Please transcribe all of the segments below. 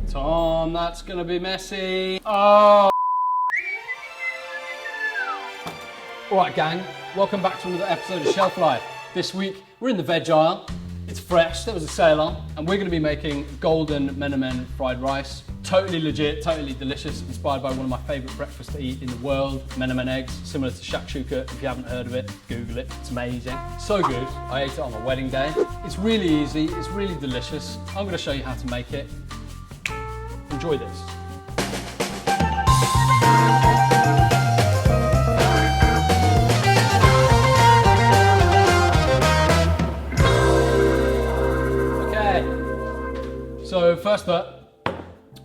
Tom, that's gonna be messy. Oh. All right, gang, welcome back to another episode of Shelf Life. This week, we're in the veg aisle. It's fresh, there was a sale on, and we're gonna be making golden Menemen fried rice. Totally legit, totally delicious, inspired by one of my favorite breakfasts to eat in the world, Menemen eggs, similar to shakshuka. If you haven't heard of it, Google it, it's amazing. So good, I ate it on my wedding day. It's really easy, it's really delicious. I'm gonna show you how to make it. Enjoy this. So first up,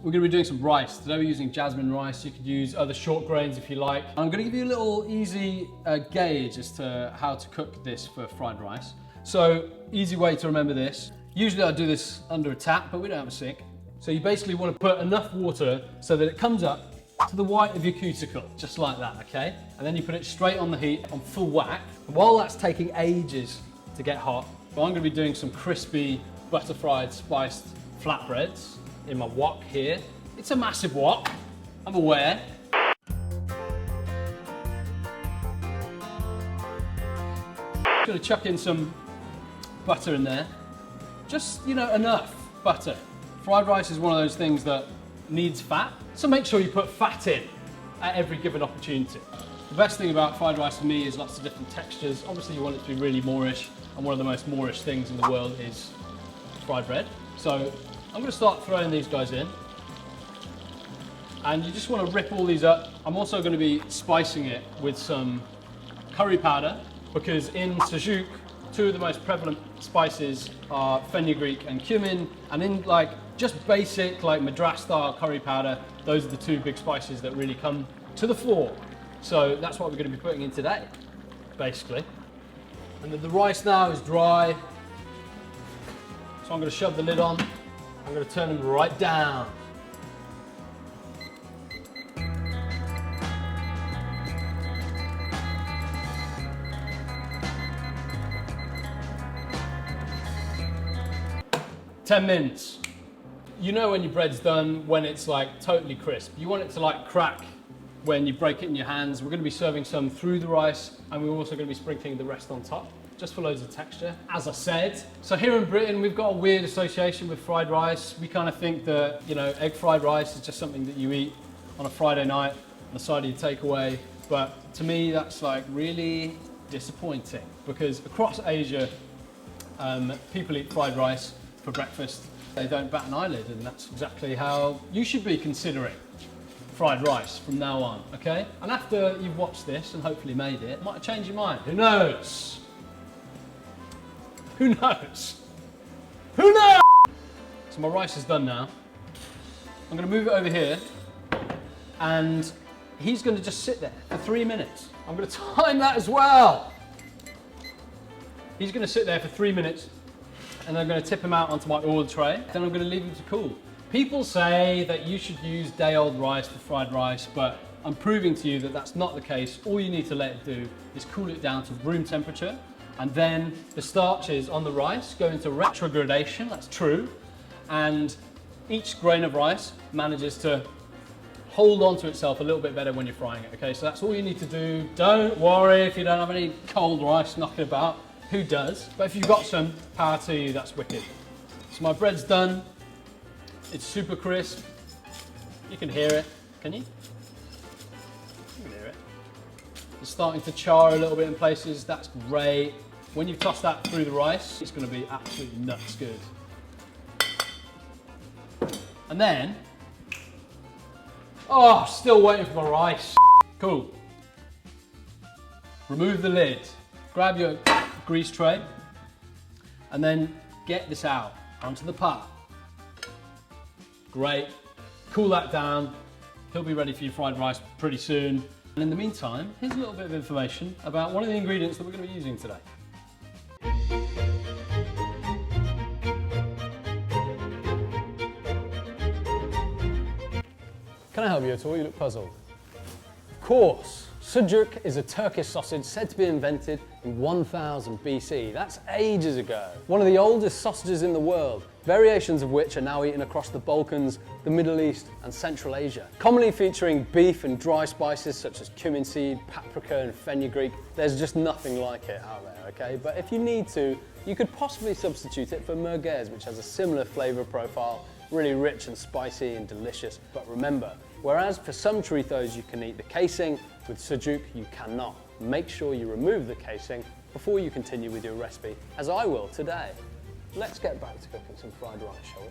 we're going to be doing some rice. Today we're using jasmine rice. You could use other short grains if you like. I'm going to give you a little easy gauge as to how to cook this for fried rice. So easy way to remember this. Usually I do this under a tap, but we don't have a sink. So you basically want to put enough water so that it comes up to the white of your cuticle, just like that, okay? And then you put it straight on the heat on full whack. And while that's taking ages to get hot, well, I'm going to be doing some crispy butter fried spiced flatbreads in my wok here. It's a massive wok, I'm aware. I'm gonna chuck in some butter in there. Just, you know, enough butter. Fried rice is one of those things that needs fat, so make sure you put fat in at every given opportunity. The best thing about fried rice for me is lots of different textures. Obviously you want it to be really Moorish, and one of the most Moorish things in the world is fried bread. So I'm going to start throwing these guys in, and you just want to rip all these up. I'm also going to be spicing it with some curry powder, because in Sujuk, two of the most prevalent spices are fenugreek and cumin, and in like just basic like Madras style curry powder, those are the two big spices that really come to the fore. So that's what we're going to be putting in today, basically. And then the rice now is dry, so I'm going to shove the lid on. I'm going to turn them right down. Ten minutes. You know when your bread's done, when it's like totally crisp. You want it to like crack when you break it in your hands. We're going to be serving some through the rice, and we're also going to be sprinkling the rest on top, just for loads of texture, as I said. So here in Britain, we've got a weird association with fried rice. We kind of think that, you know, egg fried rice is just something that you eat on a Friday night on the side of your takeaway. But to me, that's like really disappointing, because across Asia, people eat fried rice for breakfast. They don't bat an eyelid, and that's exactly how you should be considering fried rice from now on, okay? And after you've watched this and hopefully made it, might change your mind. Who knows? Who knows? Who knows? So my rice is done now. I'm gonna move it over here, and he's gonna just sit there for 3 minutes. I'm gonna time that as well. He's gonna sit there for 3 minutes, and I'm gonna tip him out onto my oil tray. Then I'm gonna leave him to cool. People say that you should use day-old rice for fried rice, but I'm proving to you that that's not the case. All you need to let it do is cool it down to room temperature, and then the starches on the rice go into retrogradation, that's true, and each grain of rice manages to hold on to itself a little bit better when you're frying it, okay? So that's all you need to do. Don't worry if you don't have any cold rice knocking about. Who does? But if you've got some, power to you, that's wicked. So my bread's done. It's super crisp. You can hear it, can you? You can hear it. It's starting to char a little bit in places, that's great. When you toss that through the rice, it's gonna be absolutely nuts good. And then, oh, still waiting for my rice. Cool. Remove the lid. Grab your grease tray, and then get this out onto the pot. Great. Cool that down. He'll be ready for your fried rice pretty soon. And in the meantime, here's a little bit of information about one of the ingredients that we're going to be using today. Can I help you at all? You look puzzled. Of course. Sucuk is a Turkish sausage said to be invented in 1000 BC. That's ages ago. One of the oldest sausages in the world. variations of which are now eaten across the Balkans, the Middle East and Central Asia. Commonly featuring beef and dry spices such as cumin seed, paprika and fenugreek. There's just nothing like it out there, okay? But if you need to, you could possibly substitute it for merguez, which has a similar flavour profile, really rich and spicy and delicious. But remember, whereas for some choritos you can eat the casing, with sucuk you cannot. Make sure you remove the casing before you continue with your recipe, as I will today. Let's get back to cooking some fried rice, shall we?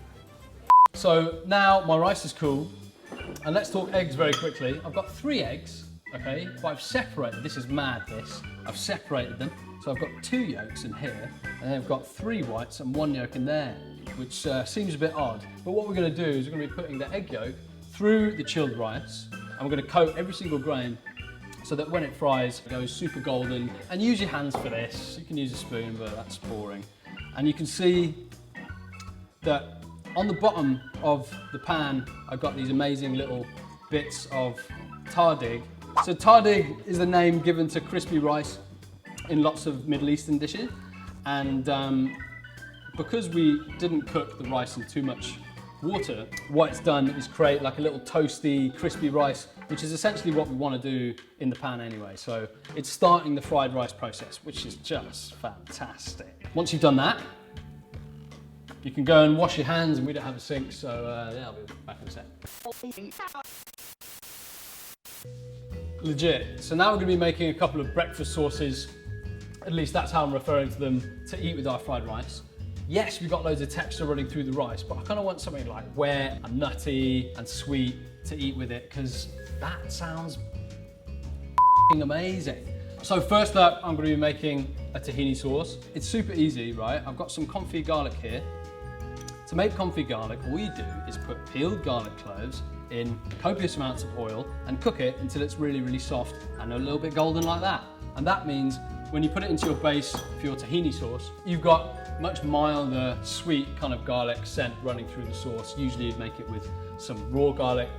So now my rice is cool, and let's talk eggs very quickly. I've got 3 eggs, okay, but I've separated, this is mad this, I've separated them. So I've got 2 yolks in here, and then I've got 3 whites and 1 yolk in there, which seems a bit odd. But what we're going to do is we're going to be putting the egg yolk through the chilled rice, and we're going to coat every single grain so that when it fries, it goes super golden. And use your hands for this. You can use a spoon, but that's boring. And you can see that on the bottom of the pan, I've got these amazing little bits of tardig. So tardig is the name given to crispy rice in lots of Middle Eastern dishes. And because we didn't cook the rice in too much water, what it's done is create like a little toasty, crispy rice, which is essentially what we want to do in the pan anyway. So it's starting the fried rice process, which is just fantastic. Once you've done that, you can go and wash your hands, and we don't have a sink, so yeah, I'll be back in a sec. Legit. So now we're going to be making a couple of breakfast sauces, at least that's how I'm referring to them, to eat with our fried rice. Yes, we've got loads of texture running through the rice, but I kind of want something like wet and nutty and sweet to eat with it, because that sounds amazing. So first up, I'm going to be making a tahini sauce. It's super easy, right? I've got some confit garlic here. To make confit garlic, all you do is put peeled garlic cloves in copious amounts of oil and cook it until it's really, really soft and a little bit golden like that. And that means when you put it into your base for your tahini sauce, you've got much milder, sweet kind of garlic scent running through the sauce. Usually you'd make it with some raw garlic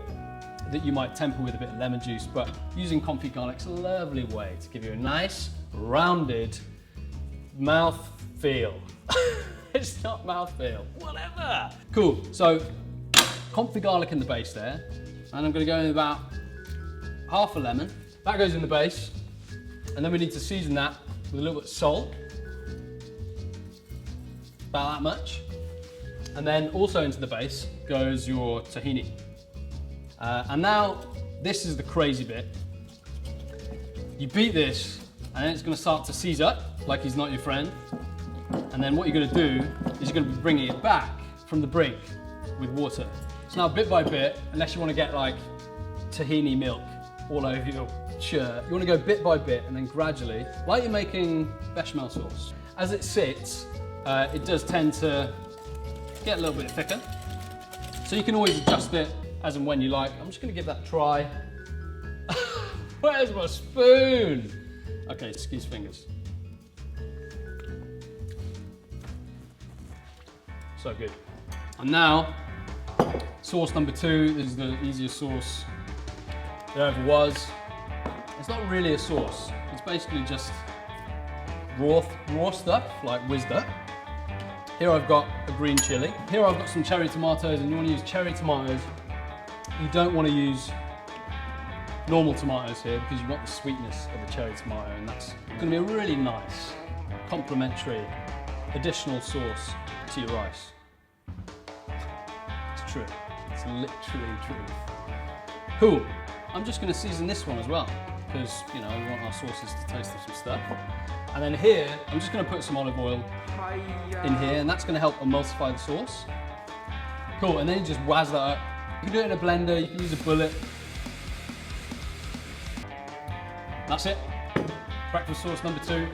that you might temper with a bit of lemon juice, but using confit garlic's a lovely way to give you a nice, rounded mouth feel. It's not mouth feel, whatever. Cool, so confit garlic in the base there, and I'm gonna go in about half a lemon. That goes in the base, and then we need to season that with a little bit of salt, about that much. And then also into the base goes your tahini. And now, this is the crazy bit. You beat this, and then it's gonna start to seize up, like he's not your friend. And then what you're gonna do is you're gonna be bringing it back from the brink with water. So now bit by bit, unless you wanna get like tahini milk all over your shirt, you wanna go bit by bit and then gradually, like you're making bechamel sauce. As it sits, it does tend to get a little bit thicker. So you can always adjust it as and when you like. I'm just gonna give that a try. Where's my spoon? Okay, excuse fingers. So good. And now, sauce number 2. This is the easiest sauce there ever was. It's not really a sauce. It's basically just raw stuff, like whizzed up. Here I've got a green chili. Here I've got some cherry tomatoes, and you want to use cherry tomatoes. You don't want to use normal tomatoes here because you want the sweetness of the cherry tomato, and that's going to be a really nice, complementary, additional sauce to your rice. It's true. It's literally true. Cool. I'm just going to season this one as well because, you know, we want our sauces to taste of some stuff. And then here, I'm just going to put some olive oil in here, and that's going to help emulsify the sauce. Cool, and then you just wazz that up. You can do it in a blender, you can use a bullet. That's it. Breakfast sauce number 2.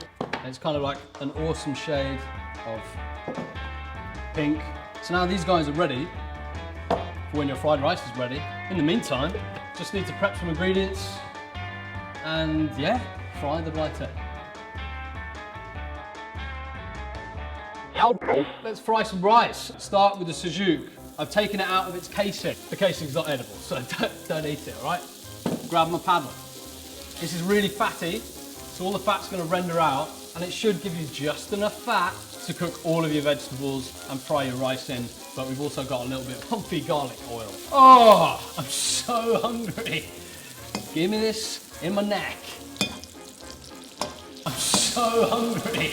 It's kind of like an awesome shade of pink. So now these guys are ready for when your fried rice is ready. In the meantime, just need to prep some ingredients and yeah, fry the right egg. Let's fry some rice. Start with the sucuk. I've taken it out of its casing. The casing's not edible, so don't eat it, all right? Grab my paddle. This is really fatty, so all the fat's gonna render out and it should give you just enough fat to cook all of your vegetables and fry your rice in. But we've also got a little bit of comfy garlic oil. Oh, I'm so hungry. Give me this in my neck. I'm so hungry.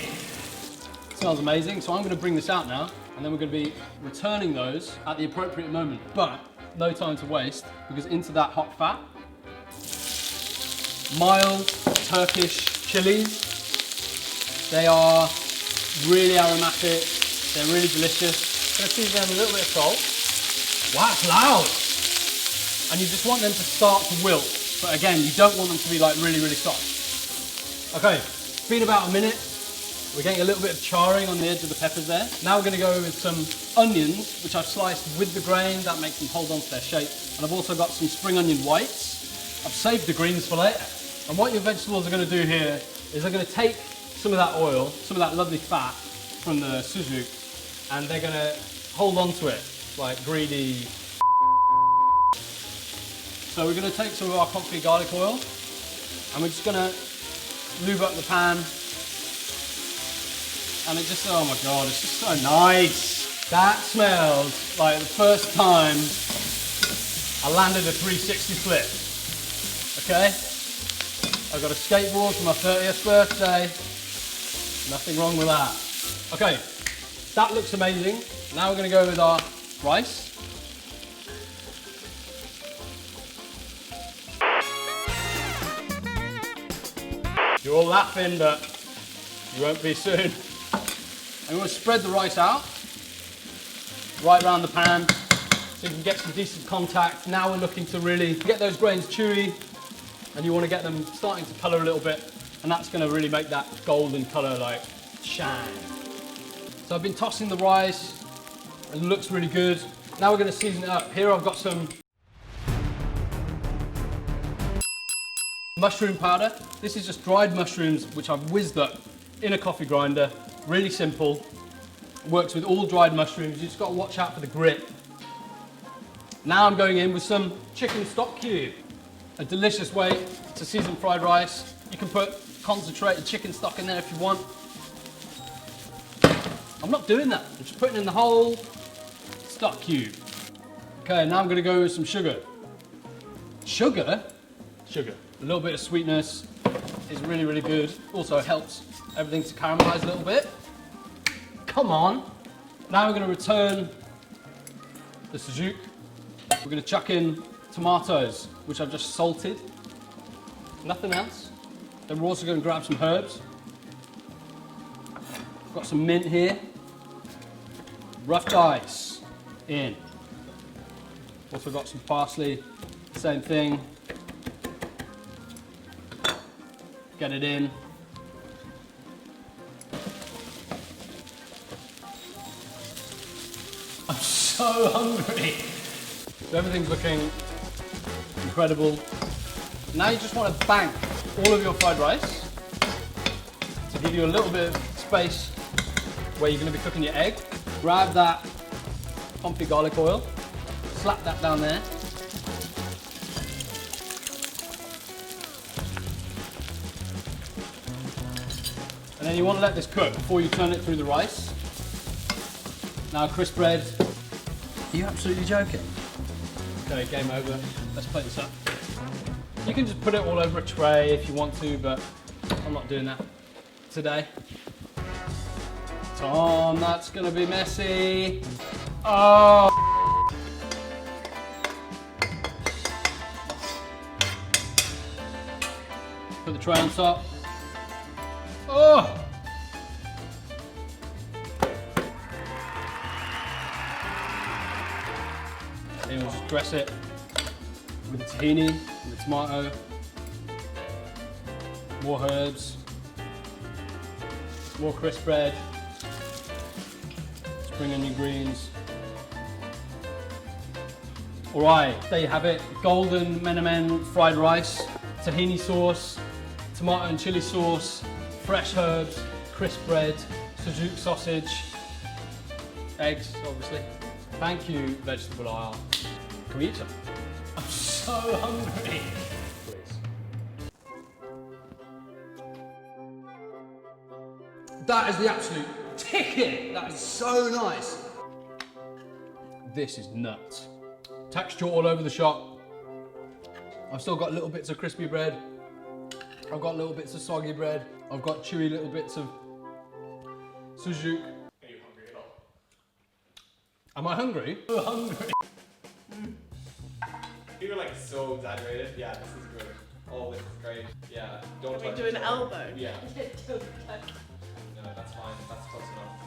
Smells amazing. So I'm going to bring this out now, and then we're going to be returning those at the appropriate moment. But no time to waste, because into that hot fat, mild Turkish chilies. They are really aromatic. They're really delicious. I'm going to season them with a little bit of salt. Wow, it's loud. And you just want them to start to wilt. But again, you don't want them to be like really, really soft. Okay, it's been about a minute. We're getting a little bit of charring on the edge of the peppers there. Now we're going to go with some onions, which I've sliced with the grain. That makes them hold on to their shape. And I've also got some spring onion whites. I've saved the greens for later. And what your vegetables are going to do here is they're going to take some of that oil, some of that lovely fat from the sucuk, and they're going to hold on to it like greedy. So we're going to take some of our comfy garlic oil, and we're just going to lube up the pan. And it just, oh my God, it's just so nice. That smells like the first time I landed a 360 flip. Okay? I got a skateboard for my 30th birthday. Nothing wrong with that. Okay, that looks amazing. Now we're going to go with our rice. You're all laughing, but you won't be soon. I'm going to spread the rice out right around the pan so you can get some decent contact. Now we're looking to really get those grains chewy, and you want to get them starting to colour a little bit, and that's going to really make that golden colour like shine. So I've been tossing the rice, it looks really good. Now we're going to season it up. Here I've got some mushroom powder. This is just dried mushrooms which I've whizzed up in a coffee grinder. Really simple. Works with all dried mushrooms. You just got to watch out for the grit. Now I'm going in with some chicken stock cube. A delicious way to season fried rice. You can put concentrated chicken stock in there if you want. I'm not doing that. I'm just putting in the whole stock cube. Okay, now I'm going to go with some sugar. Sugar? Sugar. A little bit of sweetness is really, really good. Also helps everything to caramelize a little bit. Come on. Now we're going to return the sucuk. We're going to chuck in tomatoes, which I've just salted. Nothing else. Then we're also going to grab some herbs. Got some mint here. Rough dice in. Also got some parsley. Same thing. Get it in. I'm so hungry. So everything's looking incredible. Now you just want to bank all of your fried rice to give you a little bit of space where you're going to be cooking your egg. Grab that comfy garlic oil, slap that down there. And then you want to let this cook before you turn it through the rice. Now crisp bread. Are you absolutely joking? Okay, game over. Let's plate this up. You can just put it all over a tray if you want to, but I'm not doing that today. Tom, that's gonna be messy. Oh. Put the tray on top. Oh. Then we'll just dress it with the tahini, and the tomato, more herbs, more crisp bread, spring onion greens. All right, there you have it. Golden Menemen fried rice, tahini sauce, tomato and chili sauce, fresh herbs, crisp bread, sucuk sausage, eggs, obviously. Thank you, vegetable aisle. Can we eat some? I'm so hungry. Please. That is the absolute ticket. That is so nice. This is nuts. Texture all over the shop. I've still got little bits of crispy bread. I've got little bits of soggy bread. I've got chewy little bits of sujuk. Are you hungry at all? Am I hungry? I'm hungry. You were like so exaggerated. Yeah, this is good. Oh, this is great. Yeah, don't Can we touch do it. an elbow? Yeah. Don't touch. No, that's fine. That's close enough.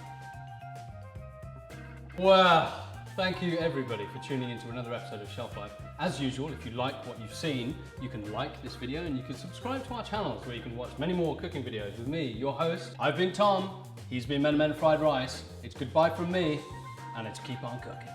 Wow. Thank you everybody for tuning into another episode of Shelf Life. As usual, if you like what you've seen, you can like this video and you can subscribe to our channels where you can watch many more cooking videos with me, your host. I've been Tom, he's been Menemen-fried rice. It's goodbye from me, and it's keep on cooking.